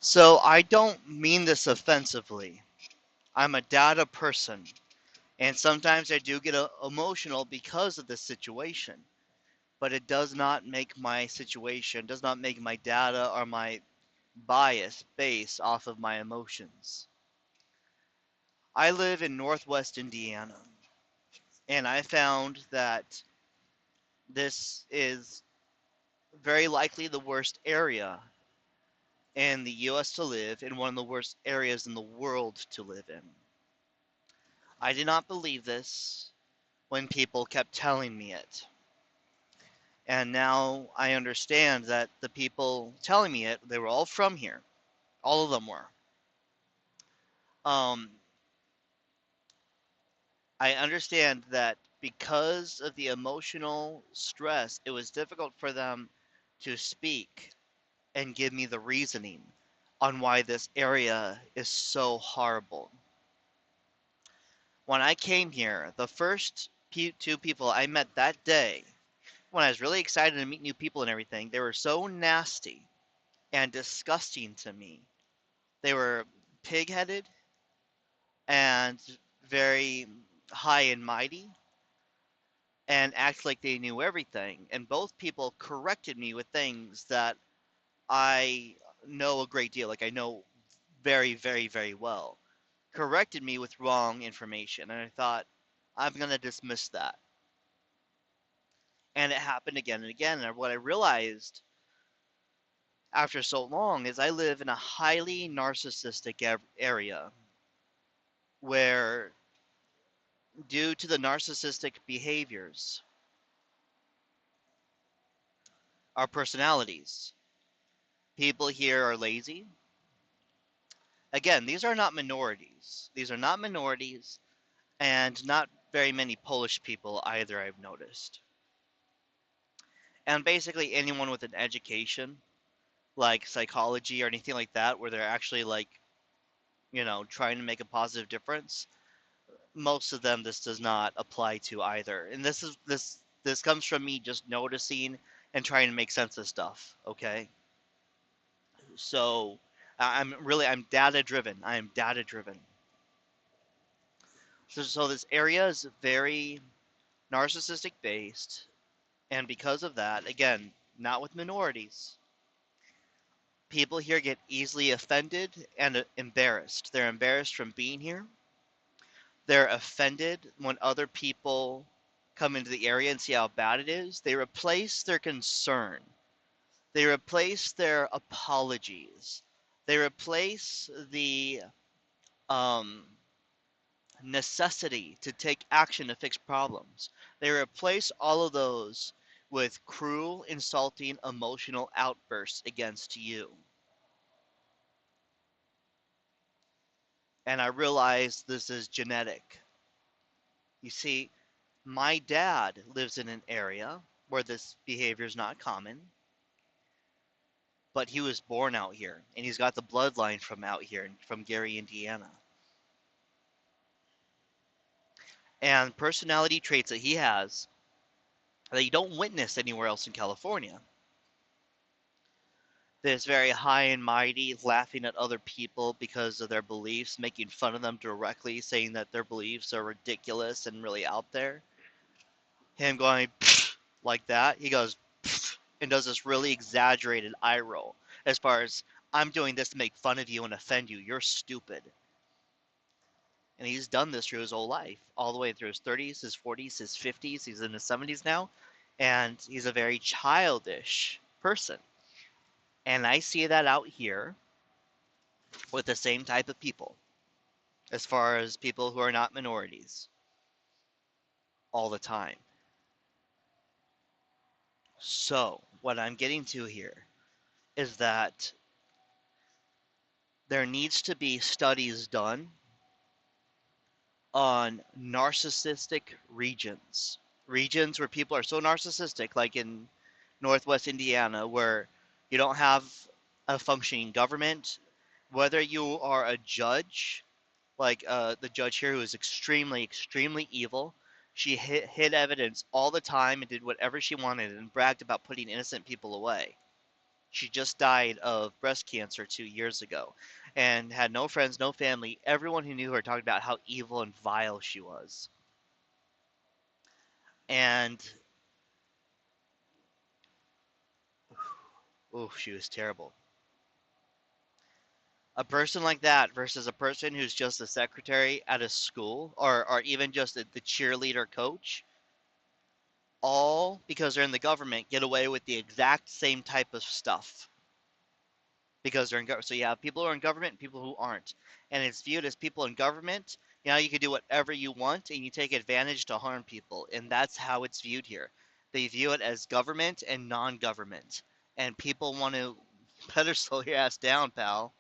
So I don't mean this offensively. I'm a data person, and sometimes I do get emotional because of this situation. But it does not make my situation, does not make my data or my bias based off of my emotions. I live in Northwest Indiana, and I found that this is very likely the worst area in the US to live and one of the worst areas in the world to live in. I did not believe this when people kept telling me it. And now I understand that the people telling me it, they were all from here. All of them were. Um, I understand that because of the emotional stress, it was difficult for them to speak and give me the reasoning on why this area is so horrible. When I came here, the first two people I met that day, when I was really excited to meet new people and everything, they were so nasty and disgusting to me. They were pig-headed and very high and mighty and act like they knew everything. And both people corrected me with things that I know a great deal, like I know very, very, very well. Corrected me with wrong information. And I thought, I'm going to dismiss that. And it happened again and again. And what I realized after so long is I live in a highly narcissistic area where, due to the narcissistic behaviors, our personalities, people here are lazy. Again, these are not minorities. These are not minorities, and not very many Polish people either, I've noticed. And basically anyone with an education, like psychology or anything like that, where they're actually like, trying to make a positive difference, most of them this does not apply to either. And this comes from me just noticing and trying to make sense of stuff, okay? So I'm data driven. I am data driven. So this area is very narcissistic based, and because of that, again, not with minorities, people here get easily offended and embarrassed. They're embarrassed from being here. They're offended when other people come into the area and see how bad it is. They replace their concern. They replace their apologies. They replace the um, necessity to take action to fix problems. They replace all of those with cruel, insulting, emotional outbursts against you. And I realize this is genetic. You see, my dad lives in an area where this behavior is not common, but he was born out here and he's got the bloodline from out here, from Gary, Indiana. And personality traits that he has that you don't witness anywhere else in California. This very high and mighty, laughing at other people because of their beliefs, making fun of them directly, saying that their beliefs are ridiculous and really out there. Him going like that, he goes and does this really exaggerated eye roll as far as, I'm doing this to make fun of you and offend you. You're stupid. And he's done this through his whole life, all the way through his 30s, his 40s, his 50s. He's in his 70s now, and he's a very childish person. And I see that out here with the same type of people, as far as people who are not minorities, all the time. So, what I'm getting to here is that there needs to be studies done on narcissistic regions. Regions where people are so narcissistic, like in Northwest Indiana, where you don't have a functioning government, whether you are a judge, like the judge here who is extremely, extremely evil. She hid evidence all the time and did whatever she wanted and bragged about putting innocent people away. She just died of breast cancer 2 years ago and had no friends, no family. Everyone who knew her talked about how evil and vile she was. And, oh, she was terrible. A person like that versus a person who's just a secretary at a school or even just the cheerleader coach, all because they're in the government, get away with the exact same type of stuff because they're in government. So you have people who are in government and people who aren't. And it's viewed as people in government, you can do whatever you want and you take advantage to harm people. And that's how it's viewed here. They view it as government and non-government. And people want to better slow your ass down, pal.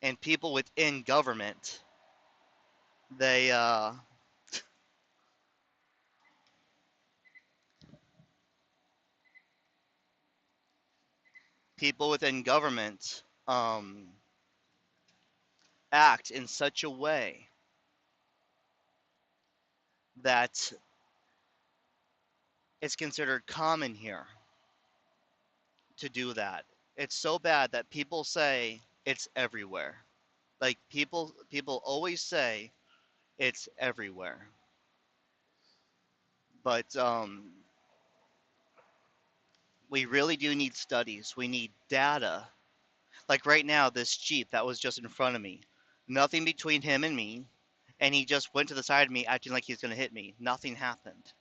And people within government, they people within government act in such a way that it's considered common here to do that. It's so bad that people say it's everywhere. Like people always say it's everywhere. But we really do need studies. We need data. Like right now, this Jeep that was just in front of me, nothing between him and me, and he just went to the side of me acting like he's going to hit me. Nothing happened.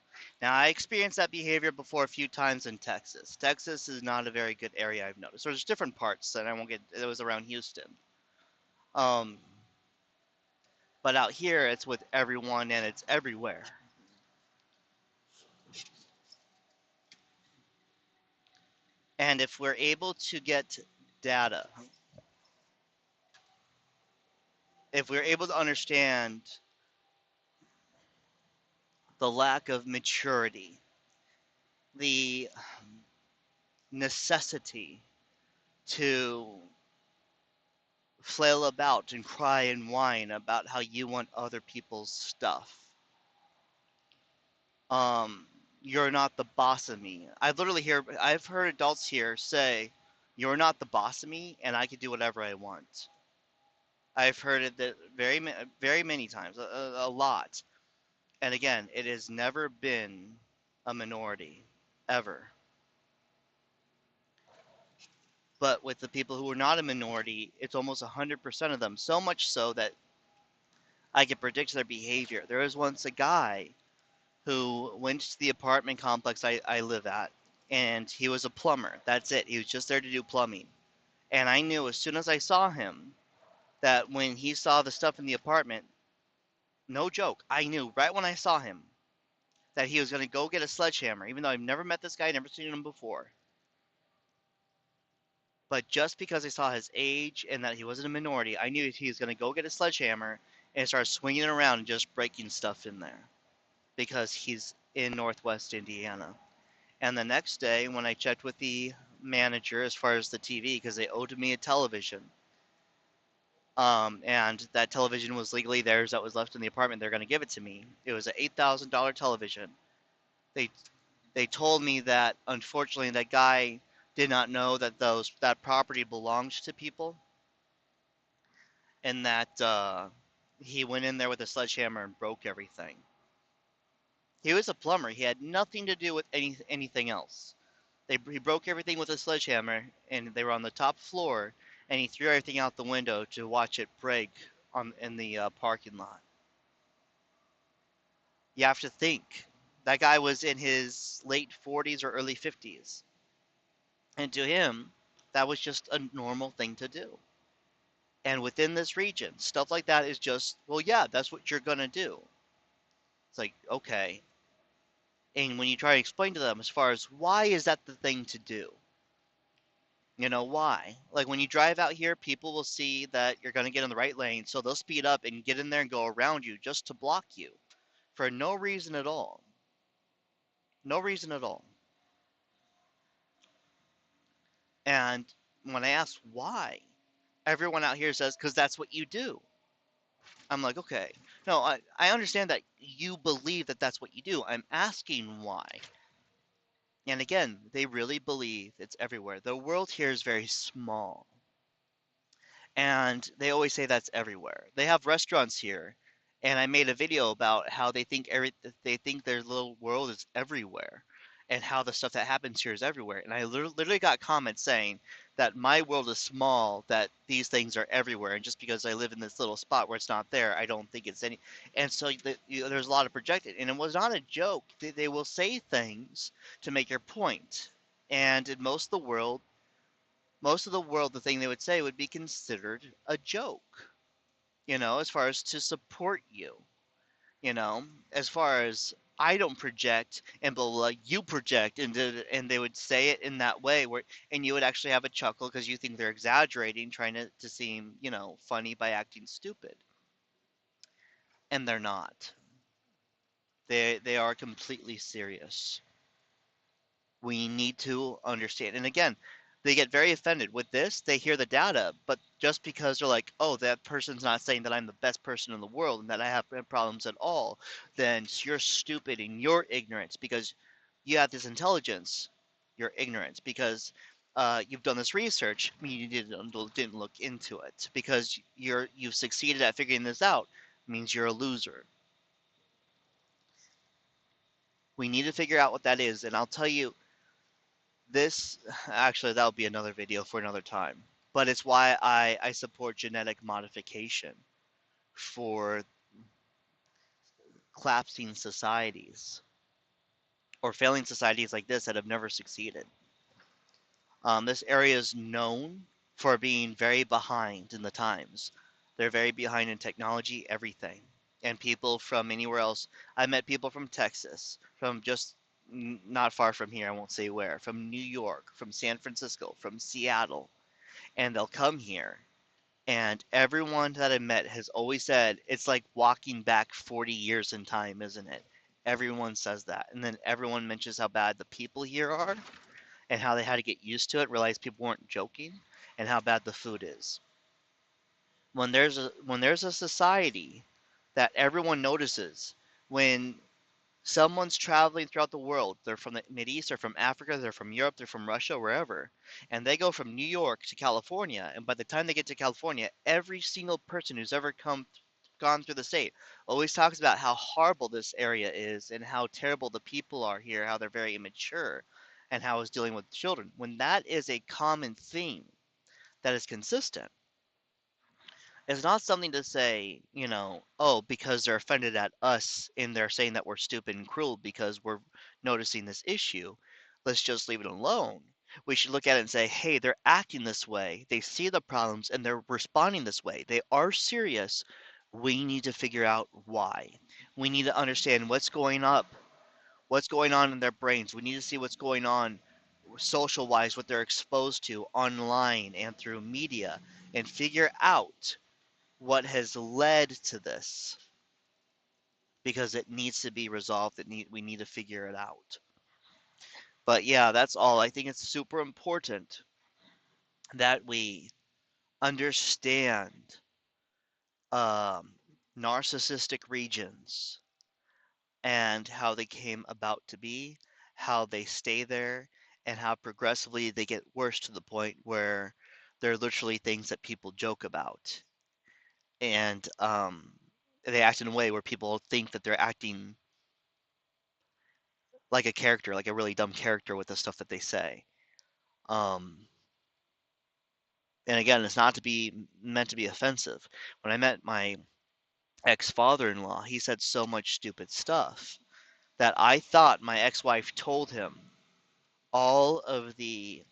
Now, I experienced that behavior before a few times in Texas. Texas is not a very good area, I've noticed. There's different parts, and I won't get, it was around Houston. Um, but out here, it's with everyone and it's everywhere. And if we're able to get data, if we're able to understand the lack of maturity, the necessity to flail about and cry and whine about how you want other people's stuff. Um, you're not the boss of me. I've heard adults here say, "You're not the boss of me, and I can do whatever I want." I've heard it that very many times, a lot. And again, it has never been a minority, ever. But with the people who are not a minority, it's almost 100% of them. So much so that I can predict their behavior. There was once a guy who went to the apartment complex I live at, and he was a plumber. That's it. He was just there to do plumbing. And I knew as soon as I saw him that when he saw the stuff in the apartment, no joke, I knew right when I saw him that he was going to go get a sledgehammer, even though I've never met this guy, never seen him before. But just because I saw his age and that he wasn't a minority, I knew he was going to go get a sledgehammer and start swinging it around and just breaking stuff in there because he's in Northwest Indiana. And the next day, when I checked with the manager as far as the TV, because they owed me a television, and that television was legally theirs that was left in the apartment, they're going to give it to me. It was an $8,000 television. They they told me that unfortunately that guy did not know that that property belonged to people, and that he went in there with a sledgehammer and broke everything. He was a plumber. He had nothing to do with anything else. He broke everything with a sledgehammer, and they were on the top floor, and he threw everything out the window to watch it break in the parking lot. You have to think that guy was in his late 40s or early 50s, and to him, that was just a normal thing to do. And within this region, stuff like that is just, well, yeah, that's what you're gonna do. It's like, okay. And when you try to explain to them as far as why is that the thing to do? Why? Like when you drive out here, people will see that you're going to get in the right lane, so they'll speed up and get in there and go around you just to block you for no reason at all. No reason at all. And when I ask why, everyone out here says, because that's what you do. I'm like, okay. No, I understand that you believe that that's what you do. I'm asking why. And again, they really believe it's everywhere. The world here is very small. And they always say that's everywhere. They have restaurants here, and I made a video about how they think their little world is everywhere, and how the stuff that happens here is everywhere. And I literally got comments saying that my world is small, that these things are everywhere, and just because I live in this little spot where it's not there, I don't think it's any. And so there's a lot of projected, and it was not a joke. They will say things to make your point, and in most of the world, the thing they would say would be considered a joke, as far as to support you, as far as I don't project and blah, blah, blah, you project, and they would say it in that way and you would actually have a chuckle because you think they're exaggerating, trying to seem, funny by acting stupid. And they're not. They are completely serious. We need to understand. And again, they get very offended with this. They hear the data, but just because they're like, oh, that person's not saying that I'm the best person in the world and that I have problems at all, then you're stupid and you're ignorant because you have this intelligence. You're ignorant because you've done this research. I mean, you didn't look into it because you've succeeded at figuring this out. Means you're a loser. We need to figure out what that is, and I'll tell you, this actually that'll be another video for another time. But it's why I support genetic modification for collapsing societies or failing societies like this that have never succeeded. This area is known for being very behind in the times. They're very behind in technology, everything. And people from anywhere else. I met people from Texas, from just not far from here, I won't say where, from New York, from San Francisco, from Seattle, and they'll come here. And everyone that I met has always said it's like walking back 40 years in time, isn't it? Everyone says that. And then everyone mentions how bad the people here are and how they had to get used to it, realize people weren't joking, and how bad the food is. When there's a society that everyone notices, when someone's traveling throughout the world, they're from the Mideast, they're from Africa, they're from Europe, they're from Russia, wherever, and they go from New York to California, and by the time they get to California, every single person who's ever gone through the state always talks about how horrible this area is and how terrible the people are here, how they're very immature, and how it's dealing with children. When that is a common theme that is consistent, it's not something to say, oh, because they're offended at us and they're saying that we're stupid and cruel because we're noticing this issue. Let's just leave it alone. We should look at it and say, hey, they're acting this way. They see the problems and they're responding this way. They are serious. We need to figure out why. We need to understand what's going on in their brains. We need to see what's going on social wise, what they're exposed to online and through media, and figure out what has led to this because it needs to be resolved. We need to figure it out. But yeah, that's all. I think it's super important that we understand um, narcissistic regions and how they came about to be, how they stay there, and how progressively they get worse to the point where they're literally things that people joke about. And they act in a way where people think that they're acting like a character, like a really dumb character with the stuff that they say. Um, and again, it's not to be meant to be offensive. When I met my ex-father-in-law, he said so much stupid stuff that I thought my ex-wife told him all of the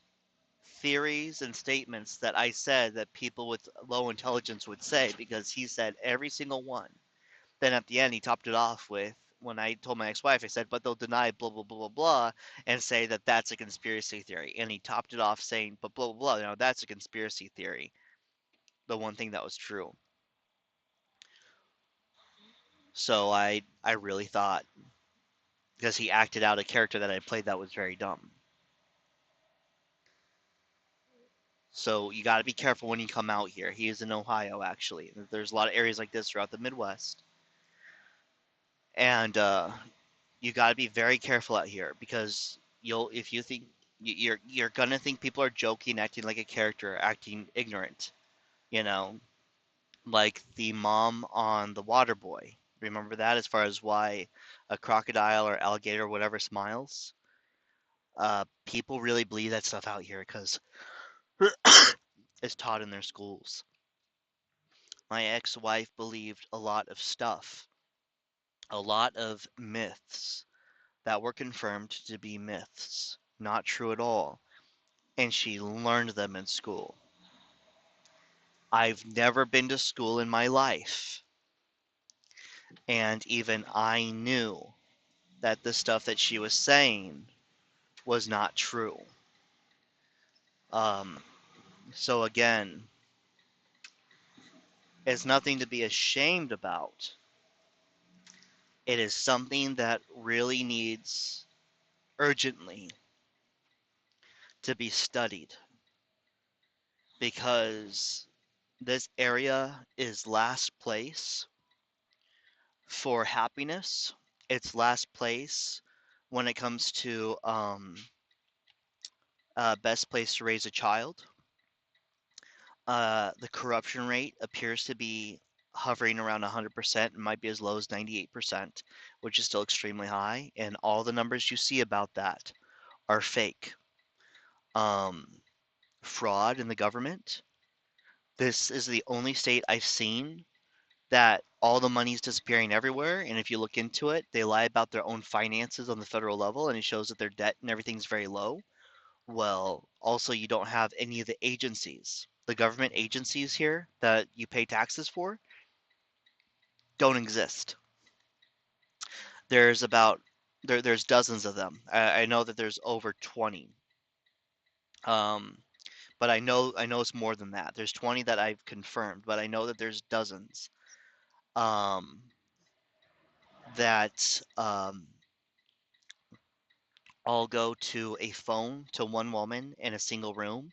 theories and statements that I said that people with low intelligence would say because he said every single one. Then at the end, he topped it off with, when I told my ex-wife, I said, but they'll deny blah, blah, blah, blah, blah, and say that that's a conspiracy theory. And he topped it off saying, but blah, blah, blah, that's a conspiracy theory. The one thing that was true. So I really thought, because he acted out a character that I played that was very dumb. So you got to be careful when you come out here. He is in Ohio, actually. There's a lot of areas like this throughout the Midwest. And you got to be very careful out here because if you think you're gonna think people are joking, acting like a character, acting ignorant, you know, like the mom on The Water Boy. Remember that, as far as why a crocodile or alligator or whatever smiles? People really believe that stuff out here because it's taught in their schools. My ex-wife believed a lot of stuff, a lot of myths that were confirmed to be myths, not true at all, and she learned them in school. I've never been to school in my life, and even I knew that the stuff that she was saying was not true. Um, so again, it's nothing to be ashamed about. It is something that really needs urgently to be studied, because this area is last place for happiness. It's last place when it comes to best place to raise a child. The corruption rate appears to be hovering around 100%, and might be as low as 98%, which is still extremely high. And all the numbers you see about that are fake. Um, Fraud in the government. This is the only state I've seen that all the money's disappearing everywhere. And if you look into it, they lie about their own finances on the federal level, and it shows that their debt and everything's very low. Well, also, you don't have any of the agencies. The government agencies here that you pay taxes for don't exist. There's about there's dozens of them. I know that there's over 20. Um, but I know it's more than that. There's 20 that I've confirmed, but I know that there's dozens. Um, that all go to a phone to one woman in a single room,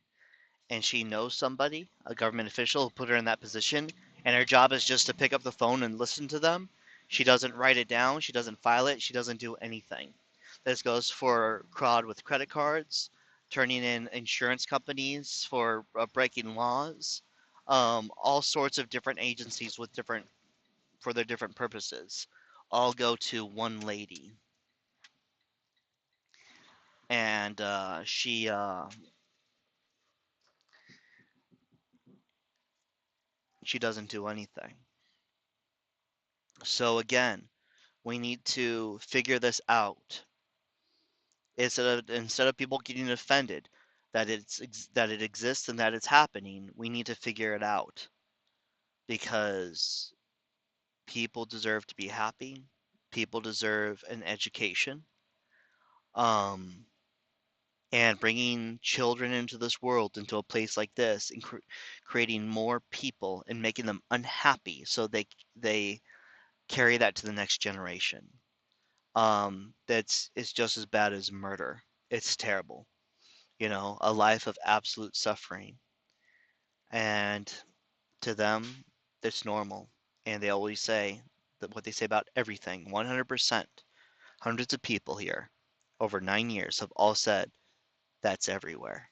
and she knows somebody, a government official, who put her in that position, and her job is just to pick up the phone and listen to them. She doesn't write it down, she doesn't file it, she doesn't do anything. This goes for fraud with credit cards, turning in insurance companies for breaking laws, all sorts of different agencies with different for their different purposes. All go to one lady, and she doesn't do anything. So again, we need to figure this out. Instead of people getting offended that it exists and that it's happening, we need to figure it out, because people deserve to be happy. People deserve an education. Um, and bringing children into this world, into a place like this, and creating more people and making them unhappy, so they carry that to the next generation. That's it's just as bad as murder. It's terrible. A life of absolute suffering. And to them, it's normal. And they always say that what they say about everything, 100%. Hundreds of people here over 9 years have all said that's everywhere.